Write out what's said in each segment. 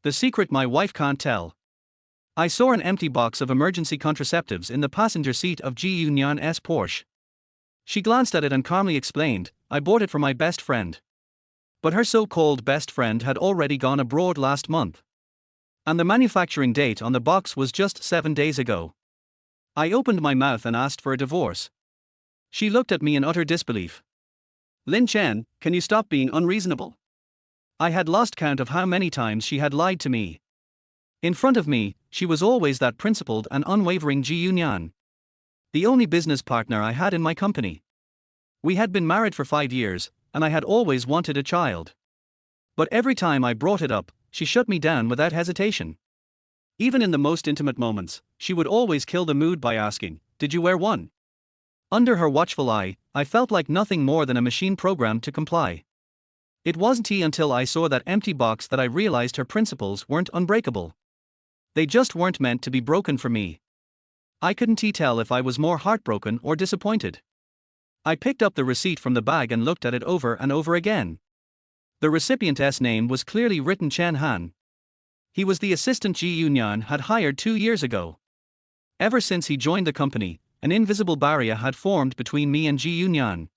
The secret my wife can't tell. I saw an empty box of emergency contraceptives in the passenger seat of Nian's Porsche. She glanced at it and calmly explained, I bought it for my best friend. But her so-called best friend had already gone abroad last month. And the manufacturing date on the box was just 7 days ago. I opened my mouth and asked for a divorce. She looked at me in utter disbelief. Lin Chen, can you stop being unreasonable? I had lost count of how many times she had lied to me. In front of me, she was always that principled and unwavering Ji Nian, the only business partner I had in my company. We had been married for 5 years, and I had always wanted a child. But every time I brought it up, she shut me down without hesitation. Even in the most intimate moments, she would always kill the mood by asking, did you wear one? Under her watchful eye, I felt like nothing more than a machine programmed to comply. It wasn't until I saw that empty box that I realized her principles weren't unbreakable. They just weren't meant to be broken for me. I couldn't tell if I was more heartbroken or disappointed. I picked up the receipt from the bag and looked at it over and over again. The recipient's name was clearly written Chen Han. He was the assistant Ji Yunyan had hired 2 years ago. Ever since he joined the company, an invisible barrier had formed between me and Ji Yunyan.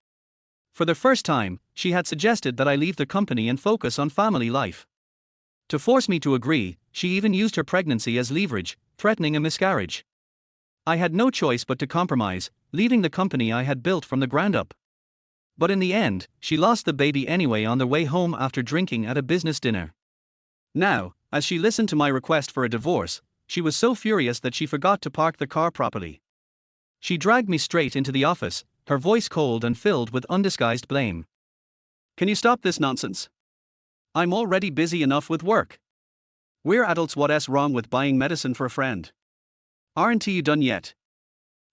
For the first time, she had suggested that I leave the company and focus on family life. To force me to agree, she even used her pregnancy as leverage, threatening a miscarriage. I had no choice but to compromise, leaving the company I had built from the ground up. But in the end, she lost the baby anyway on the way home after drinking at a business dinner. Now, as she listened to my request for a divorce, she was so furious that she forgot to park the car properly. She dragged me straight into the office, her voice cold and filled with undisguised blame. Can you stop this nonsense? I'm already busy enough with work. We're adults, what's wrong with buying medicine for a friend? Aren't you done yet?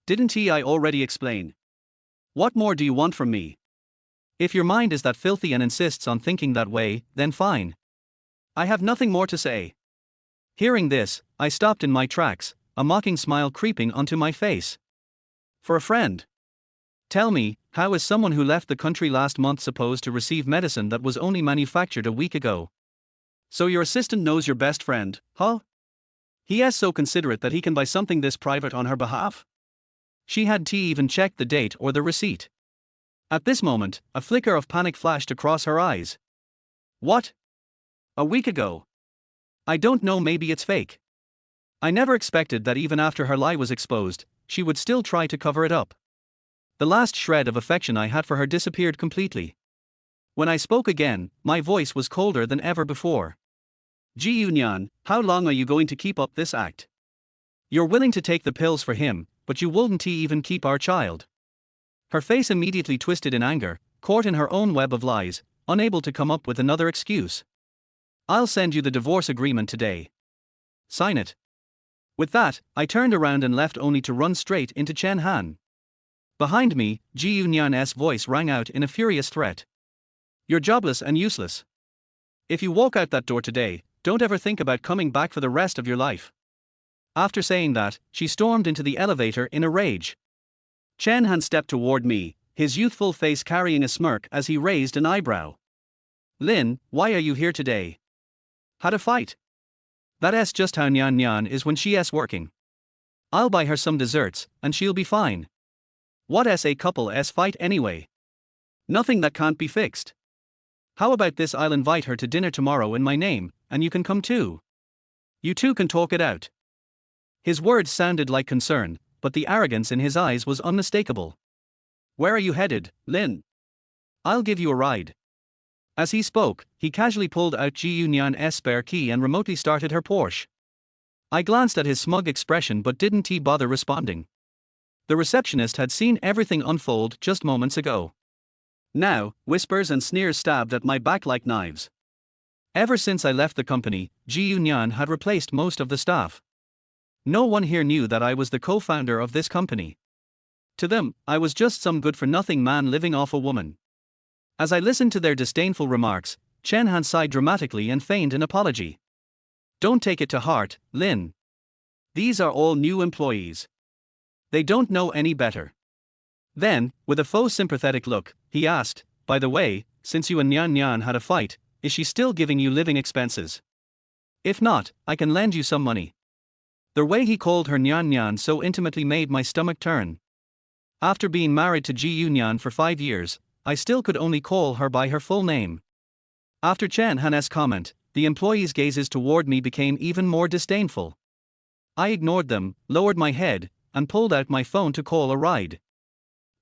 Didn't I already explain? What more do you want from me? If your mind is that filthy and insists on thinking that way, then fine. I have nothing more to say. Hearing this, I stopped in my tracks, a mocking smile creeping onto my face. For a friend? Tell me, how is someone who left the country last month supposed to receive medicine that was only manufactured a week ago? So your assistant knows your best friend, huh? He is so considerate that he can buy something this private on her behalf? She hadn't even checked the date or the receipt. At this moment, a flicker of panic flashed across her eyes. What? A week ago? I don't know, maybe it's fake. I never expected that even after her lie was exposed, she would still try to cover it up. The last shred of affection I had for her disappeared completely. When I spoke again, my voice was colder than ever before. Ji Yunyan, how long are you going to keep up this act? You're willing to take the pills for him, but you wouldn't even keep our child. Her face immediately twisted in anger, caught in her own web of lies, unable to come up with another excuse. I'll send you the divorce agreement today. Sign it. With that, I turned around and left only to run straight into Chen Han. Behind me, Ji Yunyan's voice rang out in a furious threat. You're jobless and useless. If you walk out that door today, don't ever think about coming back for the rest of your life. After saying that, she stormed into the elevator in a rage. Chen Han stepped toward me, his youthful face carrying a smirk as he raised an eyebrow. Lin, why are you here today? Had a fight? That's just how Nian is when she's working. I'll buy her some desserts, and she'll be fine. What's a couple's fight anyway? Nothing that can't be fixed. How about this? I'll invite her to dinner tomorrow in my name, and you can come too. You two can talk it out. His words sounded like concern, but the arrogance in his eyes was unmistakable. Where are you headed, Lin? I'll give you a ride. As he spoke, he casually pulled out Ji Yunyan's spare key and remotely started her Porsche. I glanced at his smug expression but didn't bother responding. The receptionist had seen everything unfold just moments ago. Now, whispers and sneers stabbed at my back like knives. Ever since I left the company, Ji Yunyan had replaced most of the staff. No one here knew that I was the co-founder of this company. To them, I was just some good-for-nothing man living off a woman. As I listened to their disdainful remarks, Chen Han sighed dramatically and feigned an apology. Don't take it to heart, Lin. These are all new employees. They don't know any better. Then, with a faux sympathetic look, he asked, by the way, since you and Nian had a fight, is she still giving you living expenses? If not, I can lend you some money. The way he called her Nian Nian so intimately made my stomach turn. After being married to Ji Nian for 5 years, I still could only call her by her full name. After Chen Han's comment, the employees' gazes toward me became even more disdainful. I ignored them, lowered my head, and pulled out my phone to call a ride.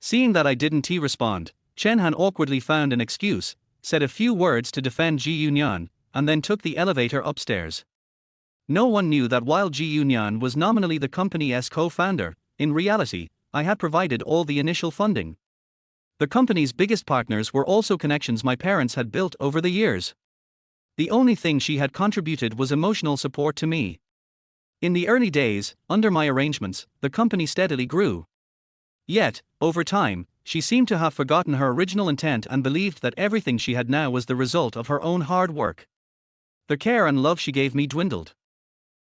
Seeing that I didn't respond, Chen Han awkwardly found an excuse, said a few words to defend Ji Yunyan, and then took the elevator upstairs. No one knew that while Ji Yunyan was nominally the company's co-founder, in reality, I had provided all the initial funding. The company's biggest partners were also connections my parents had built over the years. The only thing she had contributed was emotional support to me. In the early days, under my arrangements, the company steadily grew. Yet, over time, she seemed to have forgotten her original intent and believed that everything she had now was the result of her own hard work. The care and love she gave me dwindled.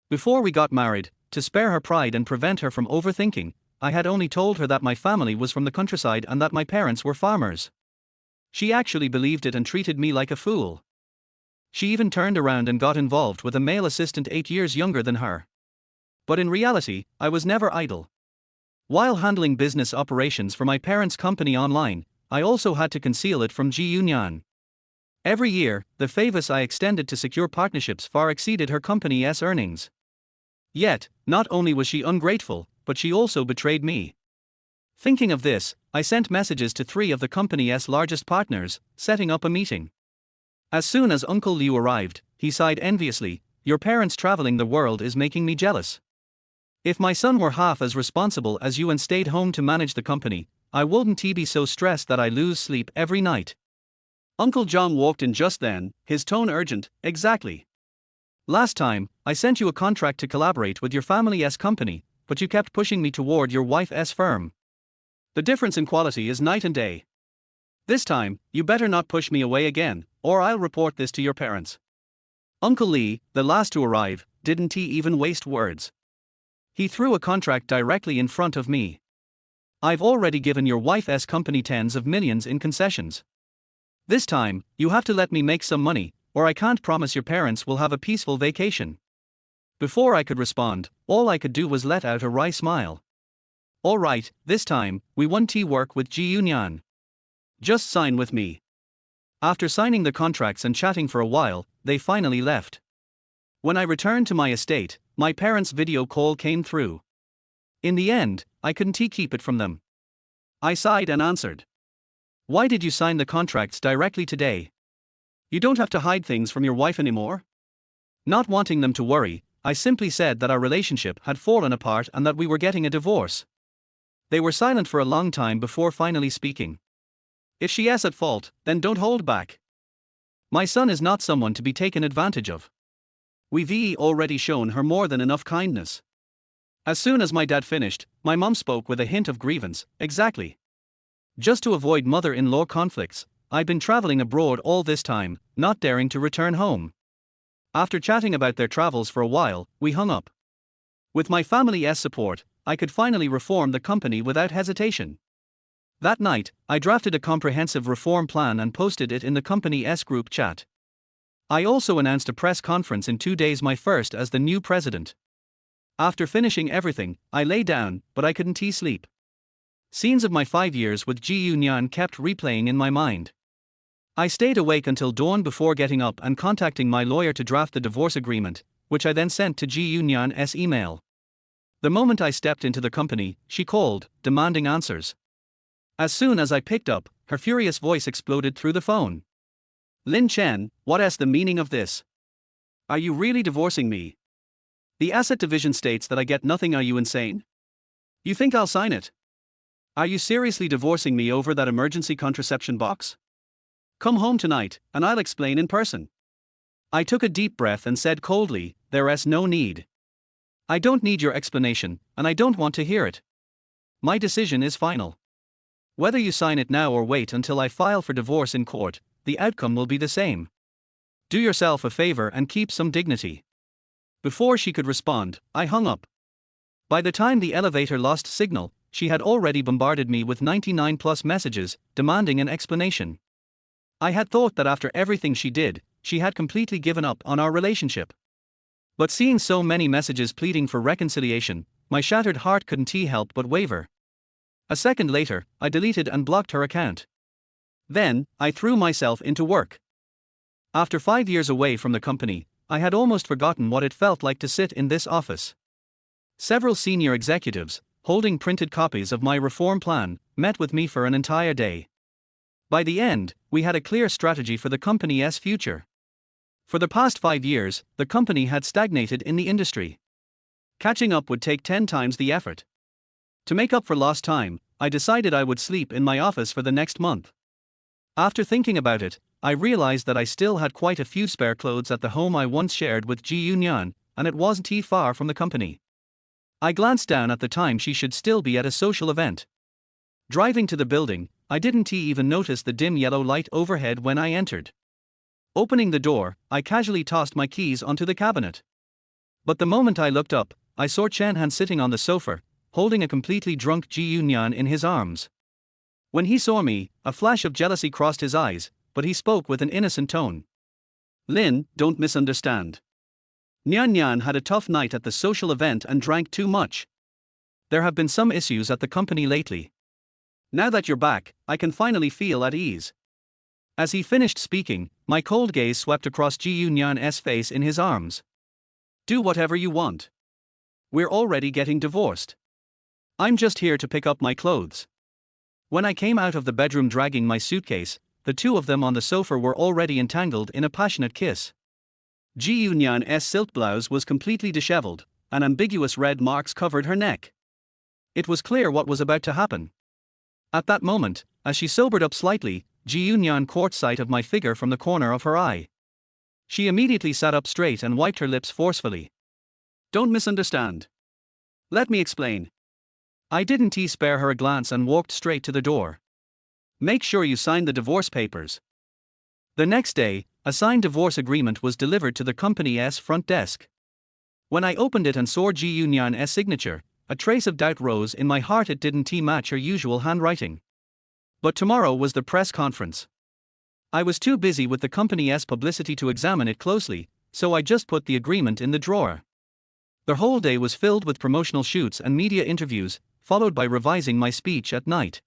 Before we got married, to spare her pride and prevent her from overthinking, I had only told her that my family was from the countryside and that my parents were farmers. She actually believed it and treated me like a fool. She even turned around and got involved with a male assistant 8 years younger than her. But in reality, I was never idle. While handling business operations for my parents' company online, I also had to conceal it from Ji Yunyan. Every year, the favors I extended to secure partnerships far exceeded her company's earnings. Yet, not only was she ungrateful, but she also betrayed me. Thinking of this, I sent messages to 3 of the company's largest partners, setting up a meeting. As soon as Uncle Liu arrived, he sighed enviously, "Your parents traveling the world is making me jealous. If my son were half as responsible as you and stayed home to manage the company, I wouldn't be so stressed that I lose sleep every night." Uncle John walked in just then, his tone urgent. "Exactly. Last time, I sent you a contract to collaborate with your family's company, but you kept pushing me toward your wife's firm. The difference in quality is night and day. This time, you better not push me away again, or I'll report this to your parents." Uncle Lee, the last to arrive, didn't even waste words. He threw a contract directly in front of me. "I've already given your wife's company tens of millions in concessions. This time, you have to let me make some money, or I can't promise your parents will have a peaceful vacation." Before I could respond, all I could do was let out a wry smile. "All right, this time, we won't work with Ji Yunyan. Just sign with me." After signing the contracts and chatting for a while, they finally left. When I returned to my estate, my parents' video call came through. In the end, I couldn't keep it from them. I sighed and answered. "Why did you sign the contracts directly today? You don't have to hide things from your wife anymore?" Not wanting them to worry, I simply said that our relationship had fallen apart and that we were getting a divorce. They were silent for a long time before finally speaking. "If she is at fault, then don't hold back. My son is not someone to be taken advantage of. We've already shown her more than enough kindness." As soon as my dad finished, my mom spoke with a hint of grievance. "Exactly. Just to avoid mother-in-law conflicts, I've been traveling abroad all this time, not daring to return home." After chatting about their travels for a while, we hung up. With my family's support, I could finally reform the company without hesitation. That night, I drafted a comprehensive reform plan and posted it in the company's group chat. I also announced a press conference in 2 days, my first as the new president. After finishing everything, I lay down, but I couldn't sleep. Scenes of my 5 years with Ji Yunyan kept replaying in my mind. I stayed awake until dawn before getting up and contacting my lawyer to draft the divorce agreement, which I then sent to Ji Yunyan's email. The moment I stepped into the company, she called, demanding answers. As soon as I picked up, her furious voice exploded through the phone. "Lin Chen, what is the meaning of this? Are you really divorcing me? The asset division states that I get nothing. Are you insane? You think I'll sign it? Are you seriously divorcing me over that emergency contraception box? Come home tonight, and I'll explain in person." I took a deep breath and said coldly, "There is no need. I don't need your explanation, and I don't want to hear it. My decision is final. Whether you sign it now or wait until I file for divorce in court, the outcome will be the same. Do yourself a favor and keep some dignity." Before she could respond, I hung up. By the time the elevator lost signal, she had already bombarded me with 99+ messages, demanding an explanation. I had thought that after everything she did, she had completely given up on our relationship. But seeing so many messages pleading for reconciliation, my shattered heart couldn't help but waver. A second later, I deleted and blocked her account. Then, I threw myself into work. After 5 years away from the company, I had almost forgotten what it felt like to sit in this office. Several senior executives, holding printed copies of my reform plan, met with me for an entire day. By the end, we had a clear strategy for the company's future. For the past 5 years, the company had stagnated in the industry. Catching up would take 10 times the effort. To make up for lost time, I decided I would sleep in my office for the next month. After thinking about it, I realized that I still had quite a few spare clothes at the home I once shared with Nian, and it wasn't too far from the company. I glanced down at the time she should still be at a social event. Driving to the building, I didn't even notice the dim yellow light overhead when I entered. Opening the door, I casually tossed my keys onto the cabinet. But the moment I looked up, I saw Chen Han sitting on the sofa, holding a completely drunk Nian in his arms. When he saw me, a flash of jealousy crossed his eyes, but he spoke with an innocent tone. "Lin, don't misunderstand. Nian had a tough night at the social event and drank too much. There have been some issues at the company lately. Now that you're back, I can finally feel at ease." As he finished speaking, my cold gaze swept across Nian's face in his arms. "Do whatever you want. We're already getting divorced. I'm just here to pick up my clothes." When I came out of the bedroom dragging my suitcase, the two of them on the sofa were already entangled in a passionate kiss. Nian's silk blouse was completely disheveled, and ambiguous red marks covered her neck. It was clear what was about to happen. At that moment, as she sobered up slightly, Nian caught sight of my figure from the corner of her eye. She immediately sat up straight and wiped her lips forcefully. "Don't misunderstand. Let me explain." I didn't spare her a glance and walked straight to the door. "Make sure you sign the divorce papers." The next day, a signed divorce agreement was delivered to the company's front desk. When I opened it and saw Nian's signature, a trace of doubt rose in my heart. It didn't match her usual handwriting. But tomorrow was the press conference. I was too busy with the company's publicity to examine it closely, so I just put the agreement in the drawer. The whole day was filled with promotional shoots and media interviews, followed by revising my speech at night.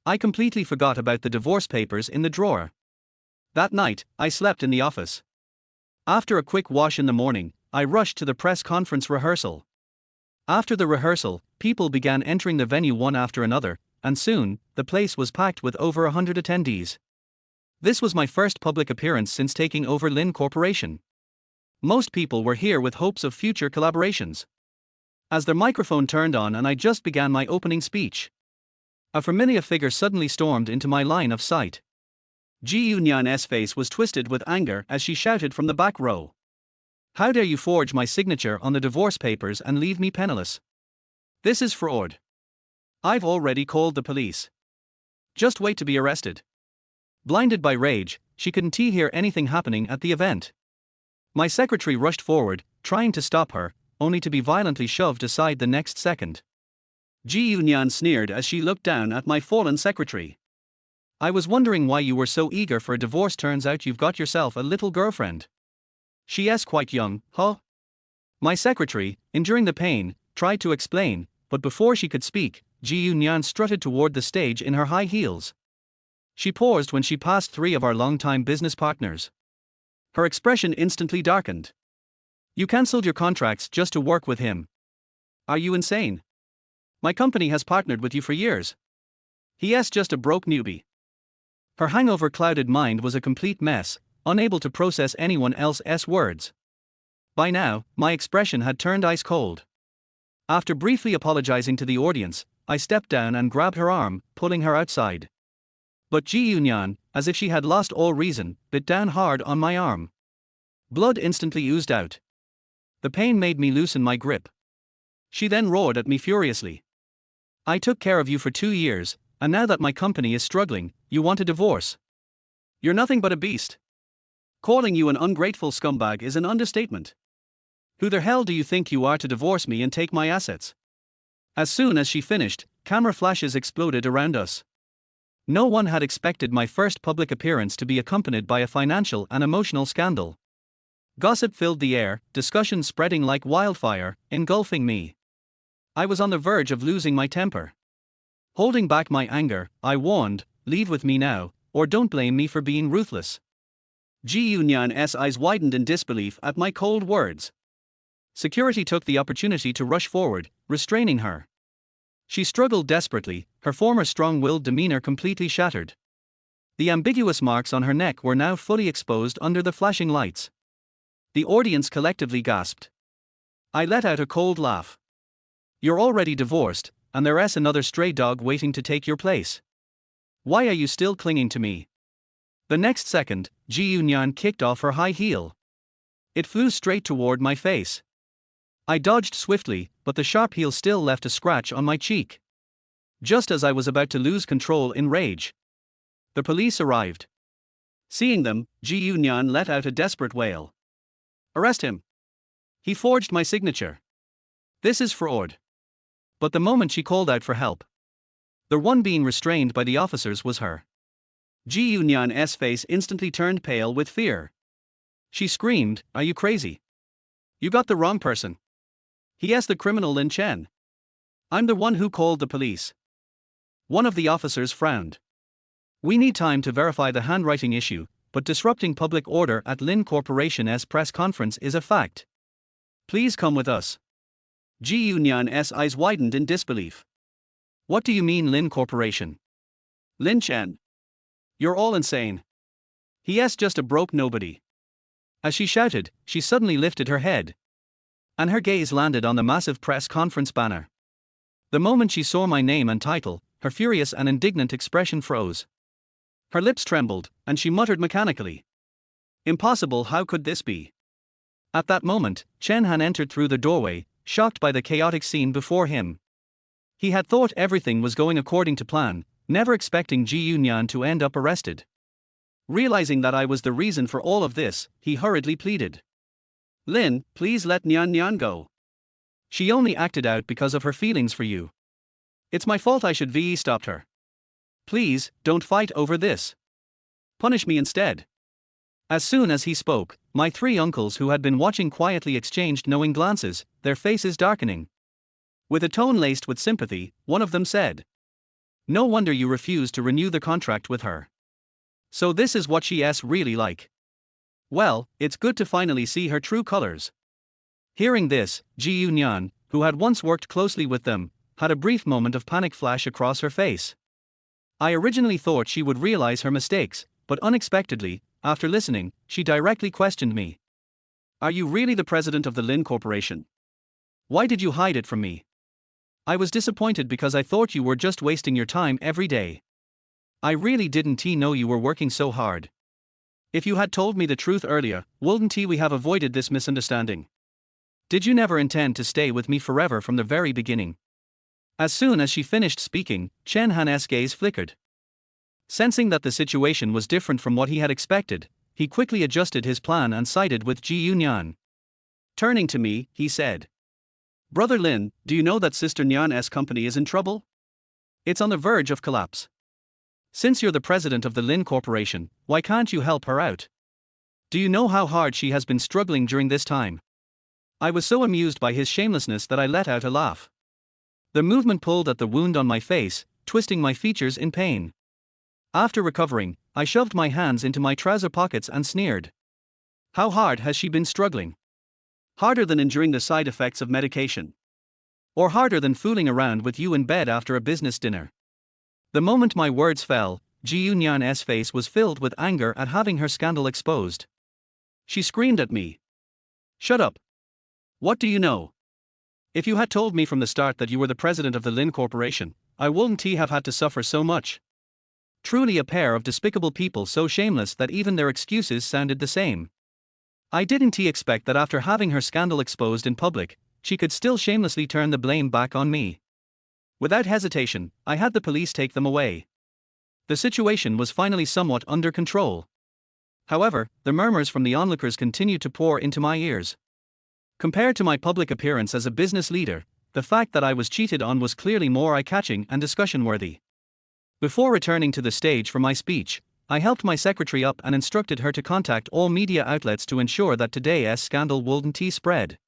I completely forgot about the divorce papers in the drawer. That night, I slept in the office. After a quick wash in the morning, I rushed to the press conference rehearsal. After the rehearsal, people began entering the venue one after another, and soon, the place was packed with over 100 attendees. This was my first public appearance since taking over Lin Corporation. Most people were here with hopes of future collaborations. As the microphone turned on and I just began my opening speech, a familiar figure suddenly stormed into my line of sight. Nian's face was twisted with anger as she shouted from the back row. "How dare you forge my signature on the divorce papers and leave me penniless? This is fraud. I've already called the police. Just wait to be arrested." Blinded by rage, she couldn't hear anything happening at the event. My secretary rushed forward, trying to stop her, only to be violently shoved aside the next second. Nian sneered as she looked down at my fallen secretary. "I was wondering why you were so eager for a divorce. Turns out you've got yourself a little girlfriend. She's quite young, huh?" My secretary, enduring the pain, tried to explain, but before she could speak, Nian strutted toward the stage in her high heels. She paused when she passed 3 of our longtime business partners. Her expression instantly darkened. "You cancelled your contracts just to work with him. Are you insane? My company has partnered with you for years. He's just a broke newbie." Her hangover-clouded mind was a complete mess, unable to process anyone else's words. By now, my expression had turned ice cold. After briefly apologizing to the audience, I stepped down and grabbed her arm, pulling her outside. But Nian, as if she had lost all reason, bit down hard on my arm. Blood instantly oozed out. The pain made me loosen my grip. She then roared at me furiously. "I took care of you for 2 years, and now that my company is struggling, you want a divorce? You're nothing but a beast. Calling you an ungrateful scumbag is an understatement. Who the hell do you think you are to divorce me and take my assets?" As soon as she finished, camera flashes exploded around us. No one had expected my first public appearance to be accompanied by a financial and emotional scandal. Gossip filled the air, discussion spreading like wildfire, engulfing me. I was on the verge of losing my temper. Holding back my anger, I warned, "Leave with me now, or don't blame me for being ruthless." Nian's eyes widened in disbelief at my cold words. Security took the opportunity to rush forward, restraining her. She struggled desperately, her former strong-willed demeanor completely shattered. The ambiguous marks on her neck were now fully exposed under the flashing lights. The audience collectively gasped. I let out a cold laugh. "You're already divorced, and there's another stray dog waiting to take your place. Why are you still clinging to me?" The next second, Nian kicked off her high heel. It flew straight toward my face. I dodged swiftly, but the sharp heel still left a scratch on my cheek. Just as I was about to lose control in rage, the police arrived. Seeing them, Nian let out a desperate wail. "Arrest him! He forged my signature. This is fraud." But the moment she called out for help, the one being restrained by the officers was her. Nian's face instantly turned pale with fear. She screamed, "Are you crazy? You got the wrong person. He is the criminal Lin Chen. I'm the one who called the police." One of the officers frowned. "We need time to verify the handwriting issue, but disrupting public order at Lin Corporation's press conference is a fact. Please come with us." Nian's eyes widened in disbelief. "What do you mean Lin Corporation? Lin Chen? You're all insane. He is just a broke nobody." As she shouted, she suddenly lifted her head, and her gaze landed on the massive press conference banner. The moment she saw my name and title, her furious and indignant expression froze. Her lips trembled, and she muttered mechanically, "Impossible, how could this be?" At that moment, Chen Han entered through the doorway, shocked by the chaotic scene before him. He had thought everything was going according to plan, never expecting Nian to end up arrested. Realizing that I was the reason for all of this, he hurriedly pleaded, "Lin, please let Nian go. She only acted out because of her feelings for you. It's my fault I should have stopped her. Please, don't fight over this. Punish me instead." As soon as he spoke, my three uncles who had been watching quietly exchanged knowing glances, their faces darkening. With a tone laced with sympathy, one of them said, "No wonder you refused to renew the contract with her. So this is what she is really like. Well, it's good to finally see her true colors." Hearing this, Nian, who had once worked closely with them, had a brief moment of panic flash across her face. I originally thought she would realize her mistakes, but unexpectedly, after listening, she directly questioned me. "Are you really the president of the Lin Corporation? Why did you hide it from me? I was disappointed because I thought you were just wasting your time every day. I really didn't know you were working so hard. If you had told me the truth earlier, wouldn't we have avoided this misunderstanding? Did you never intend to stay with me forever from the very beginning?" As soon as she finished speaking, Chen Han's gaze flickered. Sensing that the situation was different from what he had expected, he quickly adjusted his plan and sided with Nian. Turning to me, he said, "Brother Lin, do you know that Sister Nian's company is in trouble? It's on the verge of collapse. Since you're the president of the Lin Corporation, why can't you help her out? Do you know how hard she has been struggling during this time?" I was so amused by his shamelessness that I let out a laugh. The movement pulled at the wound on my face, twisting my features in pain. After recovering, I shoved my hands into my trouser pockets and sneered. "How hard has she been struggling? Harder than enduring the side effects of medication? Or harder than fooling around with you in bed after a business dinner?" The moment my words fell, Nian's face was filled with anger at having her scandal exposed. She screamed at me, "Shut up! What do you know? If you had told me from the start that you were the president of the Lin Corporation, I wouldn't have had to suffer so much." Truly a pair of despicable people, so shameless that even their excuses sounded the same. I didn't expect that after having her scandal exposed in public, she could still shamelessly turn the blame back on me. Without hesitation, I had the police take them away. The situation was finally somewhat under control. However, the murmurs from the onlookers continued to pour into my ears. Compared to my public appearance as a business leader, the fact that I was cheated on was clearly more eye-catching and discussion-worthy. Before returning to the stage for my speech, I helped my secretary up and instructed her to contact all media outlets to ensure that today's scandal wouldn't spread.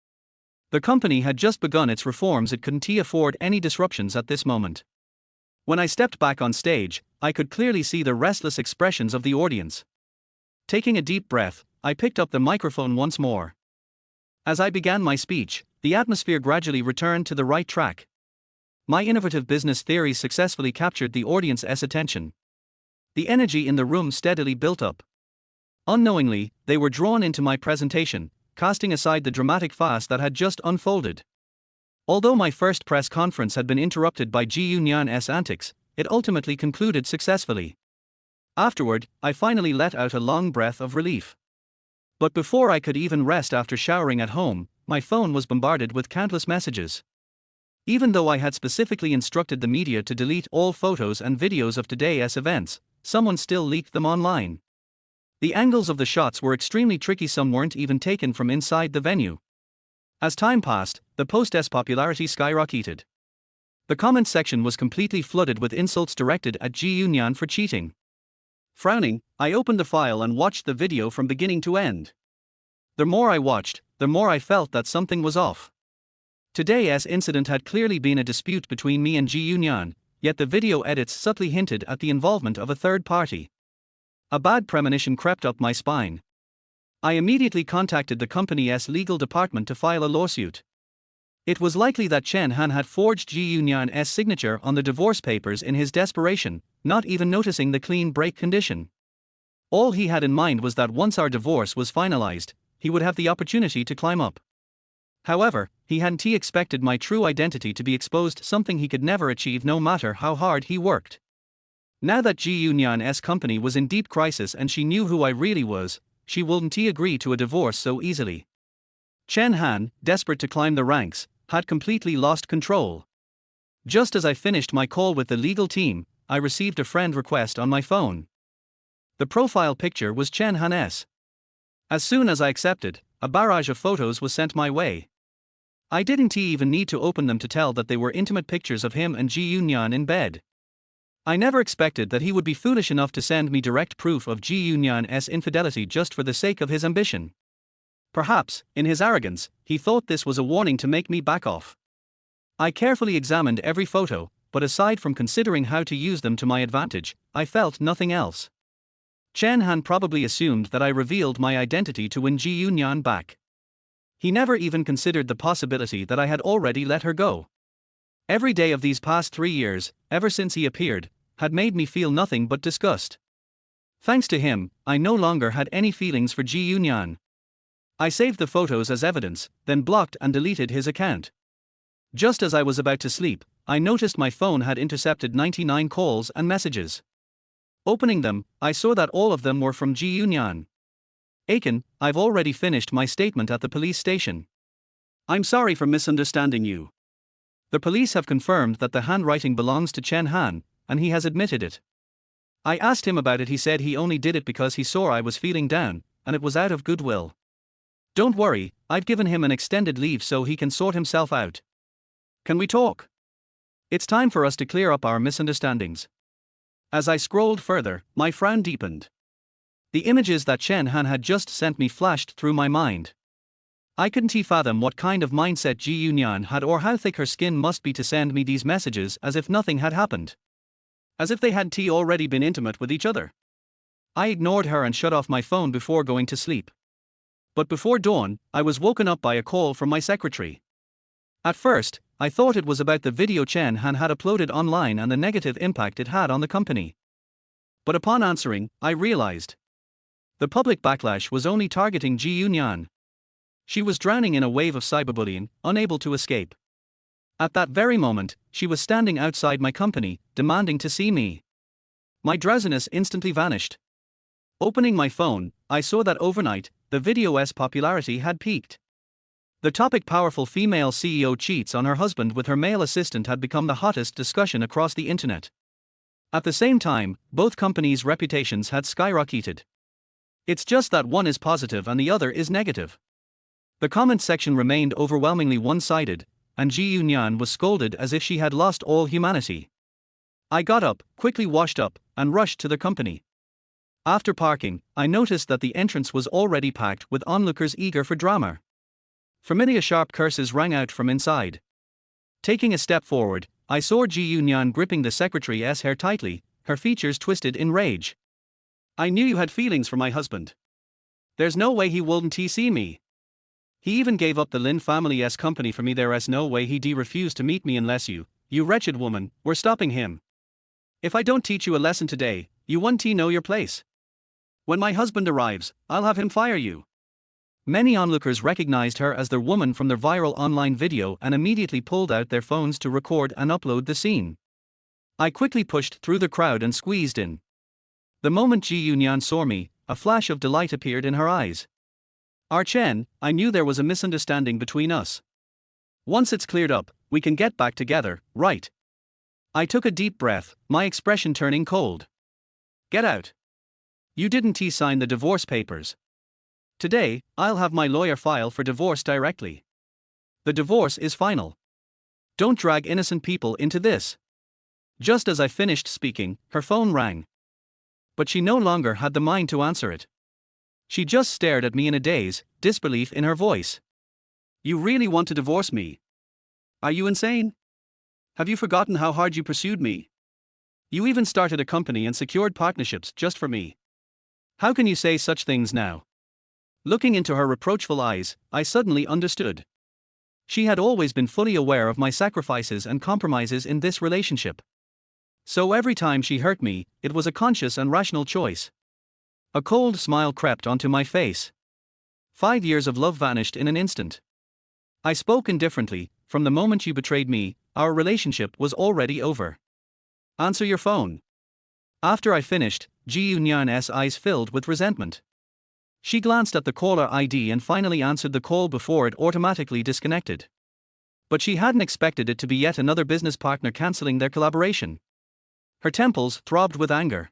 The company had just begun its reforms, it couldn't afford any disruptions at this moment. When I stepped back on stage, I could clearly see the restless expressions of the audience. Taking a deep breath, I picked up the microphone once more. As I began my speech, the atmosphere gradually returned to the right track. My innovative business theories successfully captured the audience's attention. The energy in the room steadily built up. Unknowingly, they were drawn into my presentation, casting aside the dramatic farce that had just unfolded. Although my first press conference had been interrupted by Nian's antics, it ultimately concluded successfully. Afterward, I finally let out a long breath of relief. But before I could even rest after showering at home, my phone was bombarded with countless messages. Even though I had specifically instructed the media to delete all photos and videos of today's events, someone still leaked them online. The angles of the shots were extremely tricky, some weren't even taken from inside the venue. As time passed, the post's popularity skyrocketed. The comment section was completely flooded with insults directed at Nian for cheating. Frowning, I opened the file and watched the video from beginning to end. The more I watched, the more I felt that something was off. Today's incident had clearly been a dispute between me and Nian, yet the video edits subtly hinted at the involvement of a third party. A bad premonition crept up my spine. I immediately contacted the company's legal department to file a lawsuit. It was likely that Chen Han had forged Nian's signature on the divorce papers in his desperation, not even noticing the clean break condition. All he had in mind was that once our divorce was finalized, he would have the opportunity to climb up. However, he hadn't expected my true identity to be exposed, something he could never achieve no matter how hard he worked. Now that Nian's company was in deep crisis and she knew who I really was, she wouldn't agree to a divorce so easily. Chen Han, desperate to climb the ranks, had completely lost control. Just as I finished my call with the legal team, I received a friend request on my phone. The profile picture was Chen Han's. As soon as I accepted, a barrage of photos was sent my way. I didn't even need to open them to tell that they were intimate pictures of him and Nian in bed. I never expected that he would be foolish enough to send me direct proof of Nian's infidelity just for the sake of his ambition. Perhaps, in his arrogance, he thought this was a warning to make me back off. I carefully examined every photo, but aside from considering how to use them to my advantage, I felt nothing else. Chen Han probably assumed that I revealed my identity to win Nian back. He never even considered the possibility that I had already let her go. Every day of these past 3 years, ever since he appeared, had made me feel nothing but disgust. Thanks to him, I no longer had any feelings for Nian. I saved the photos as evidence, then blocked and deleted his account. Just as I was about to sleep, I noticed my phone had intercepted 99 calls and messages. Opening them, I saw that all of them were from Nian. Aiken, I've already finished my statement at the police station. I'm sorry for misunderstanding you. The police have confirmed that the handwriting belongs to Chen Han, and he has admitted it. I asked him about it. He said he only did it because he saw I was feeling down, and it was out of goodwill. Don't worry, I've given him an extended leave so he can sort himself out. Can we talk? It's time for us to clear up our misunderstandings. As I scrolled further, my frown deepened. The images that Chen Han had just sent me flashed through my mind. I couldn't fathom what kind of mindset Nian had or how thick her skin must be to send me these messages as if nothing had happened. As if they hadn't already been intimate with each other. I ignored her and shut off my phone before going to sleep. But before dawn, I was woken up by a call from my secretary. At first, I thought it was about the video Chen Han had uploaded online and the negative impact it had on the company. But upon answering, I realized. The public backlash was only targeting Nian. She was drowning in a wave of cyberbullying, unable to escape. At that very moment, she was standing outside my company, demanding to see me. My drowsiness instantly vanished. Opening my phone, I saw that overnight, the video's popularity had peaked. The topic "powerful female CEO cheats on her husband with her male assistant" had become the hottest discussion across the internet. At the same time, both companies' reputations had skyrocketed. It's just that one is positive and the other is negative. The comment section remained overwhelmingly one-sided, and Nian was scolded as if she had lost all humanity. I got up, quickly washed up, and rushed to the company. After parking, I noticed that the entrance was already packed with onlookers eager for drama. Familiar sharp curses rang out from inside. Taking a step forward, I saw Nian gripping the secretary's hair tightly, her features twisted in rage. I knew you had feelings for my husband. There's no way he wouldn't see me. He even gave up the Lin family's company for me. There's no way he'd refuse to meet me unless you wretched woman, were stopping him. If I don't teach you a lesson today, you won't know your place. When my husband arrives, I'll have him fire you. Many onlookers recognized her as the woman from their viral online video and immediately pulled out their phones to record and upload the scene. I quickly pushed through the crowd and squeezed in. The moment Nian saw me, a flash of delight appeared in her eyes. Chen, I knew there was a misunderstanding between us. Once it's cleared up, we can get back together, right? I took a deep breath, my expression turning cold. Get out. You didn't sign the divorce papers. Today, I'll have my lawyer file for divorce directly. The divorce is final. Don't drag innocent people into this. Just as I finished speaking, her phone rang. But she no longer had the mind to answer it. She just stared at me in a daze, disbelief in her voice. You really want to divorce me? Are you insane? Have you forgotten how hard you pursued me? You even started a company and secured partnerships just for me. How can you say such things now? Looking into her reproachful eyes, I suddenly understood. She had always been fully aware of my sacrifices and compromises in this relationship. So every time she hurt me, it was a conscious and rational choice. A cold smile crept onto my face. 5 years of love vanished in an instant. I spoke indifferently. From the moment you betrayed me, our relationship was already over. Answer your phone. After I finished, Nian's eyes filled with resentment. She glanced at the caller ID and finally answered the call before it automatically disconnected. But she hadn't expected it to be yet another business partner cancelling their collaboration. Her temples throbbed with anger.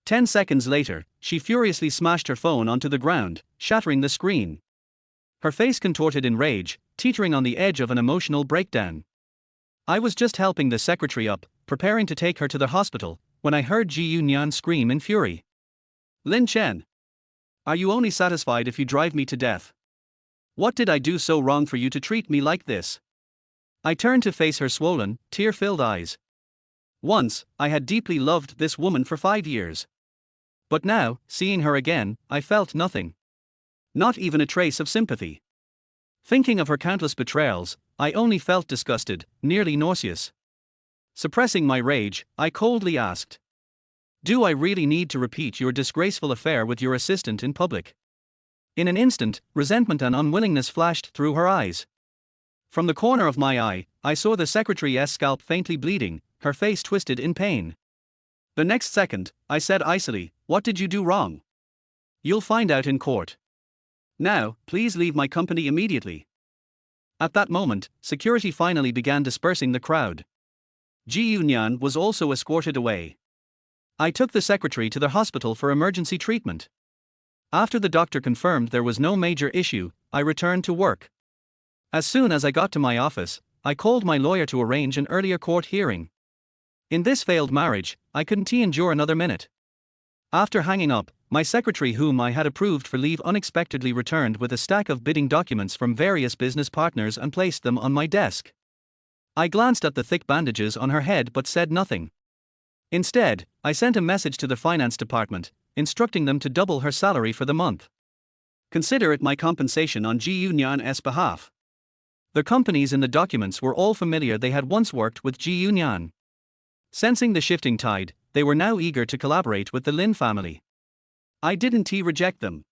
10 seconds later, she furiously smashed her phone onto the ground, shattering the screen. Her face contorted in rage, teetering on the edge of an emotional breakdown. I was just helping the secretary up, preparing to take her to the hospital, when I heard Nian scream in fury. Lin Chen. Are you only satisfied if you drive me to death? What did I do so wrong for you to treat me like this? I turned to face her swollen, tear-filled eyes. Once, I had deeply loved this woman for 5 years. But now, seeing her again, I felt nothing. Not even a trace of sympathy. Thinking of her countless betrayals, I only felt disgusted, nearly nauseous. Suppressing my rage, I coldly asked, do I really need to repeat your disgraceful affair with your assistant in public? In an instant, resentment and unwillingness flashed through her eyes. From the corner of my eye, I saw the secretary's scalp faintly bleeding, her face twisted in pain. The next second, I said icily, what did you do wrong? You'll find out in court. Now, please leave my company immediately. At that moment, security finally began dispersing the crowd. Nian was also escorted away. I took the secretary to the hospital for emergency treatment. After the doctor confirmed there was no major issue, I returned to work. As soon as I got to my office, I called my lawyer to arrange an earlier court hearing. In this failed marriage, I couldn't endure another minute. After hanging up, my secretary, whom I had approved for leave, unexpectedly returned with a stack of bidding documents from various business partners and placed them on my desk. I glanced at the thick bandages on her head but said nothing. Instead, I sent a message to the finance department, instructing them to double her salary for the month. Consider it my compensation on Nian's behalf. The companies in the documents were all familiar. They had once worked with Nian. Sensing the shifting tide, they were now eager to collaborate with the Lin family. I didn't reject them.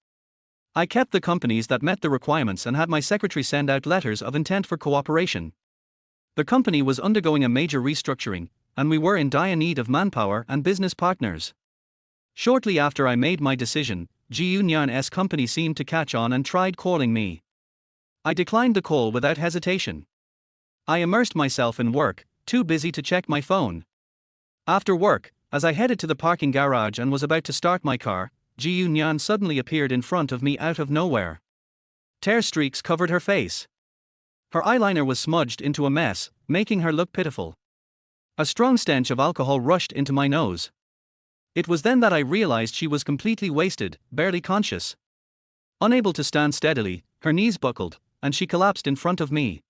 I kept the companies that met the requirements and had my secretary send out letters of intent for cooperation. The company was undergoing a major restructuring, and we were in dire need of manpower and business partners. Shortly after I made my decision, Nian's company seemed to catch on and tried calling me. I declined the call without hesitation. I immersed myself in work, too busy to check my phone. After work, as I headed to the parking garage and was about to start my car, Nian suddenly appeared in front of me out of nowhere. Tear streaks covered her face. Her eyeliner was smudged into a mess, making her look pitiful. A strong stench of alcohol rushed into my nose. It was then that I realized she was completely wasted, barely conscious. Unable to stand steadily, her knees buckled, and she collapsed in front of me.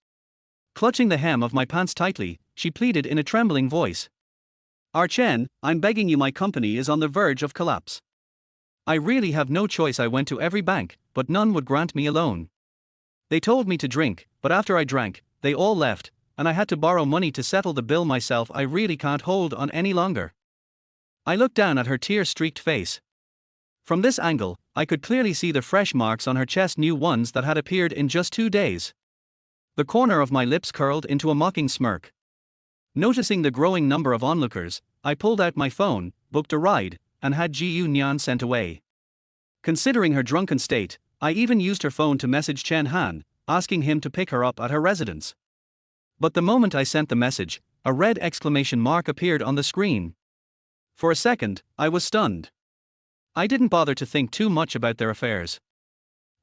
Clutching the hem of my pants tightly, she pleaded in a trembling voice. "Chen, I'm begging you, my company is on the verge of collapse. I really have no choice." I went to every bank, but none would grant me a loan. They told me to drink, but after I drank, they all left, and I had to borrow money to settle the bill myself. I really can't hold on any longer. I looked down at her tear-streaked face. From this angle, I could clearly see the fresh marks on her chest, new ones that had appeared in just 2 days. The corner of my lips curled into a mocking smirk. Noticing the growing number of onlookers, I pulled out my phone, booked a ride, and had Nian sent away. Considering her drunken state, I even used her phone to message Chen Han, asking him to pick her up at her residence. But the moment I sent the message, a red exclamation mark appeared on the screen. For a second, I was stunned. I didn't bother to think too much about their affairs.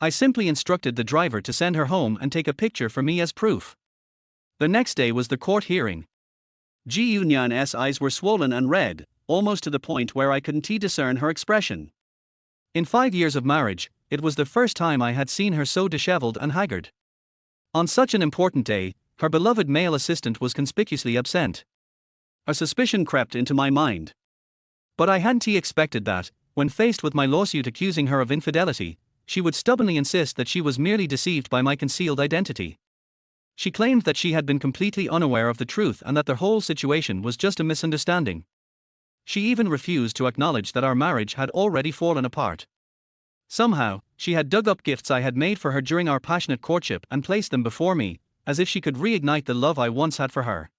I simply instructed the driver to send her home and take a picture for me as proof. The next day was the court hearing. Nian's eyes were swollen and red, almost to the point where I couldn't discern her expression. In 5 years of marriage, it was the first time I had seen her so disheveled and haggard. On such an important day, her beloved male assistant was conspicuously absent. A suspicion crept into my mind. But I hadn't expected that, when faced with my lawsuit accusing her of infidelity, she would stubbornly insist that she was merely deceived by my concealed identity. She claimed that she had been completely unaware of the truth and that the whole situation was just a misunderstanding. She even refused to acknowledge that our marriage had already fallen apart. Somehow, she had dug up gifts I had made for her during our passionate courtship and placed them before me, as if she could reignite the love I once had for her.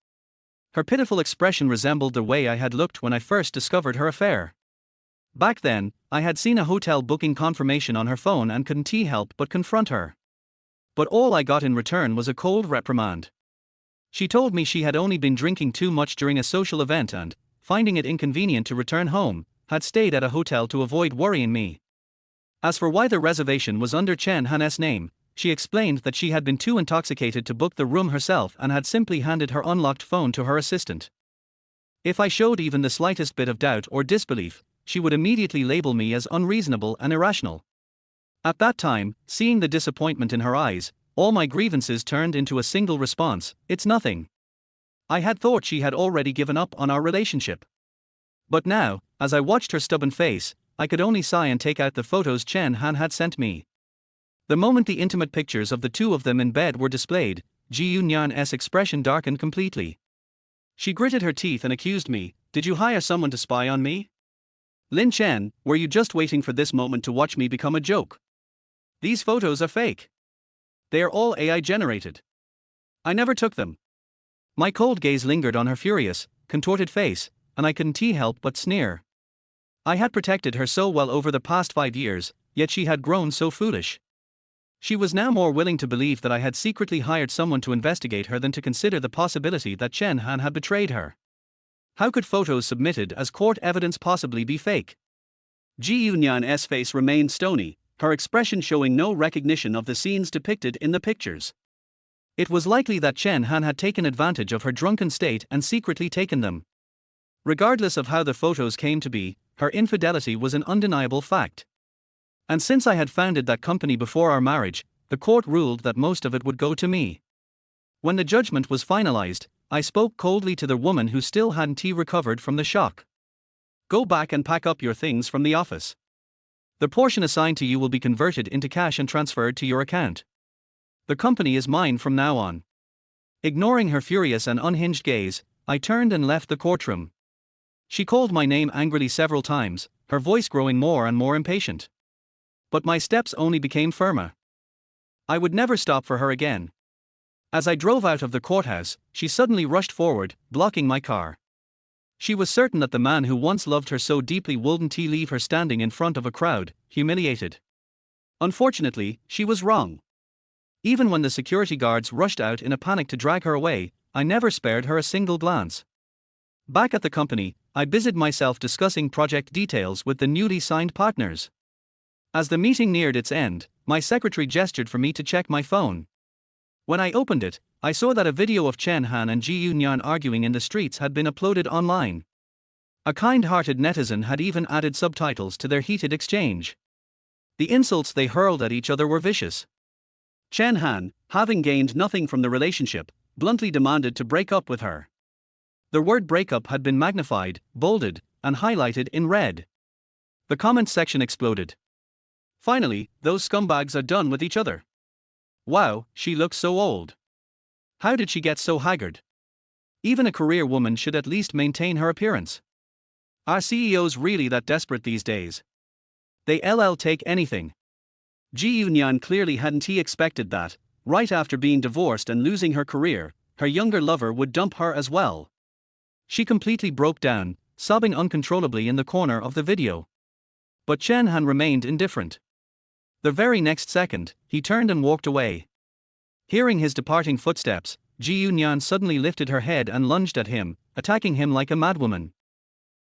Her pitiful expression resembled the way I had looked when I first discovered her affair. Back then, I had seen a hotel booking confirmation on her phone and couldn't help but confront her. But all I got in return was a cold reprimand. She told me she had only been drinking too much during a social event and, finding it inconvenient to return home, had stayed at a hotel to avoid worrying me. As for why the reservation was under Chen Han's name, she explained that she had been too intoxicated to book the room herself and had simply handed her unlocked phone to her assistant. If I showed even the slightest bit of doubt or disbelief, she would immediately label me as unreasonable and irrational. At that time, seeing the disappointment in her eyes, all my grievances turned into a single response: "It's nothing." I had thought she had already given up on our relationship. But now, as I watched her stubborn face, I could only sigh and take out the photos Chen Han had sent me. The moment the intimate pictures of the two of them in bed were displayed, Nian's expression darkened completely. She gritted her teeth and accused me. "Did you hire someone to spy on me? Lin Chen, were you just waiting for this moment to watch me become a joke? These photos are fake. They are all AI generated. I never took them." My cold gaze lingered on her furious, contorted face, and I couldn't help but sneer. I had protected her so well over the past 5 years, yet she had grown so foolish. She was now more willing to believe that I had secretly hired someone to investigate her than to consider the possibility that Chen Han had betrayed her. How could photos submitted as court evidence possibly be fake? Nian's face remained stony, her expression showing no recognition of the scenes depicted in the pictures. It was likely that Chen Han had taken advantage of her drunken state and secretly taken them. Regardless of how the photos came to be, her infidelity was an undeniable fact. And since I had founded that company before our marriage, the court ruled that most of it would go to me. When the judgment was finalized, I spoke coldly to the woman who still hadn't recovered from the shock. "Go back and pack up your things from the office. The portion assigned to you will be converted into cash and transferred to your account. The company is mine from now on." Ignoring her furious and unhinged gaze, I turned and left the courtroom. She called my name angrily several times, her voice growing more and more impatient. But my steps only became firmer. I would never stop for her again. As I drove out of the courthouse, she suddenly rushed forward, blocking my car. She was certain that the man who once loved her so deeply wouldn't leave her standing in front of a crowd, humiliated. Unfortunately, she was wrong. Even when the security guards rushed out in a panic to drag her away, I never spared her a single glance. Back at the company, I busied myself discussing project details with the newly signed partners. As the meeting neared its end, my secretary gestured for me to check my phone. When I opened it, I saw that a video of Chen Han and Nian arguing in the streets had been uploaded online. A kind-hearted netizen had even added subtitles to their heated exchange. The insults they hurled at each other were vicious. Chen Han, having gained nothing from the relationship, bluntly demanded to break up with her. The word breakup had been magnified, bolded, and highlighted in red. The comments section exploded. Finally, those scumbags are done with each other. Wow, she looks so old. How did she get so haggard? Even a career woman should at least maintain her appearance. Are CEOs really that desperate these days? They take anything. Nian clearly hadn't expected that, right after being divorced and losing her career, her younger lover would dump her as well. She completely broke down, sobbing uncontrollably in the corner of the video. But Chen Han remained indifferent. The very next second, he turned and walked away. Hearing his departing footsteps, Nian suddenly lifted her head and lunged at him, attacking him like a madwoman.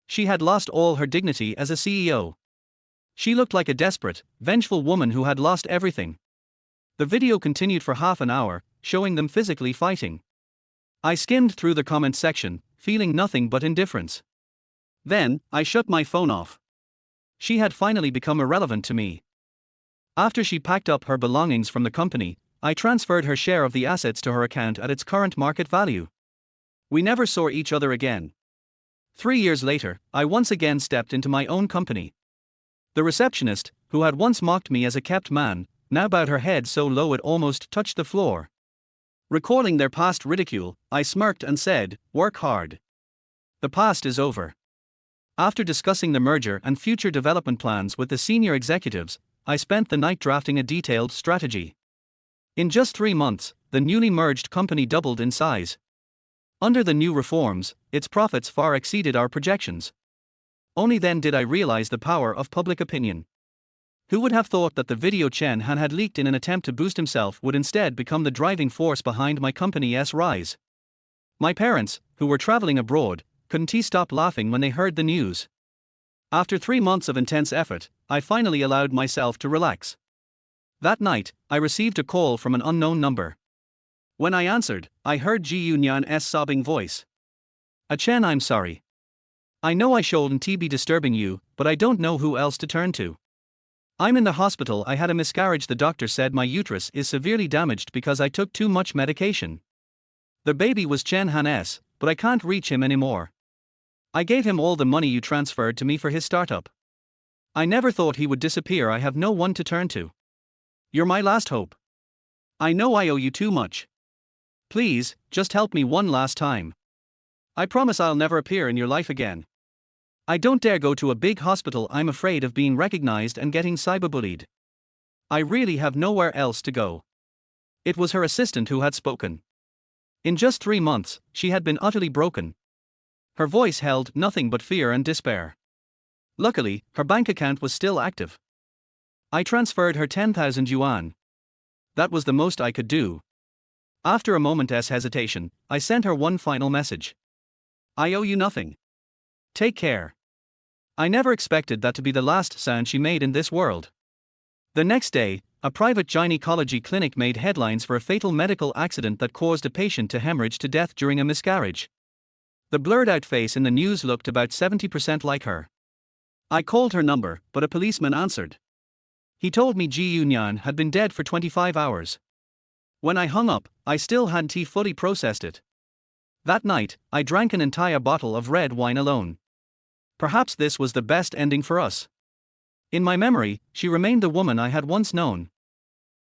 She had lost all her dignity as a CEO. She looked like a desperate, vengeful woman who had lost everything. The video continued for half an hour, showing them physically fighting. I skimmed through the comment section, feeling nothing but indifference. Then, I shut my phone off. She had finally become irrelevant to me. After she packed up her belongings from the company, I transferred her share of the assets to her account at its current market value. We never saw each other again. 3 years later, I once again stepped into my own company. The receptionist, who had once mocked me as a kept man, now bowed her head so low it almost touched the floor. Recalling their past ridicule, I smirked and said, "Work hard. The past is over." After discussing the merger and future development plans with the senior executives, I spent the night drafting a detailed strategy. In just 3 months, the newly merged company doubled in size. Under the new reforms, its profits far exceeded our projections. Only then did I realize the power of public opinion. Who would have thought that the video Chen Han had leaked in an attempt to boost himself would instead become the driving force behind my company's rise? My parents, who were traveling abroad, couldn't stop laughing when they heard the news. After 3 months of intense effort, I finally allowed myself to relax. That night, I received a call from an unknown number. When I answered, I heard Nian's sobbing voice. Chen, I'm sorry. I know I shouldn't be disturbing you, but I don't know who else to turn to. I'm in the hospital. I had a miscarriage. The doctor said my uterus is severely damaged because I took too much medication. The baby was Chen Han's, but I can't reach him anymore. I gave him all the money you transferred to me for his startup. I never thought he would disappear. I have no one to turn to. You're my last hope. I know I owe you too much. Please, just help me one last time. I promise I'll never appear in your life again. I don't dare go to a big hospital. I'm afraid of being recognized and getting cyberbullied. I really have nowhere else to go. It was her assistant who had spoken. In just 3 months, she had been utterly broken. Her voice held nothing but fear and despair. Luckily, her bank account was still active. I transferred her 10,000 yuan. That was the most I could do. After a moment's hesitation, I sent her one final message. I owe you nothing. Take care. I never expected that to be the last sound she made in this world. The next day, a private gynecology clinic made headlines for a fatal medical accident that caused a patient to hemorrhage to death during a miscarriage. The blurred-out face in the news looked about 70% like her. I called her number, but a policeman answered. He told me Nian had been dead for 25 hours. When I hung up, I still hadn't fully processed it. That night, I drank an entire bottle of red wine alone. Perhaps this was the best ending for us. In my memory, she remained the woman I had once known.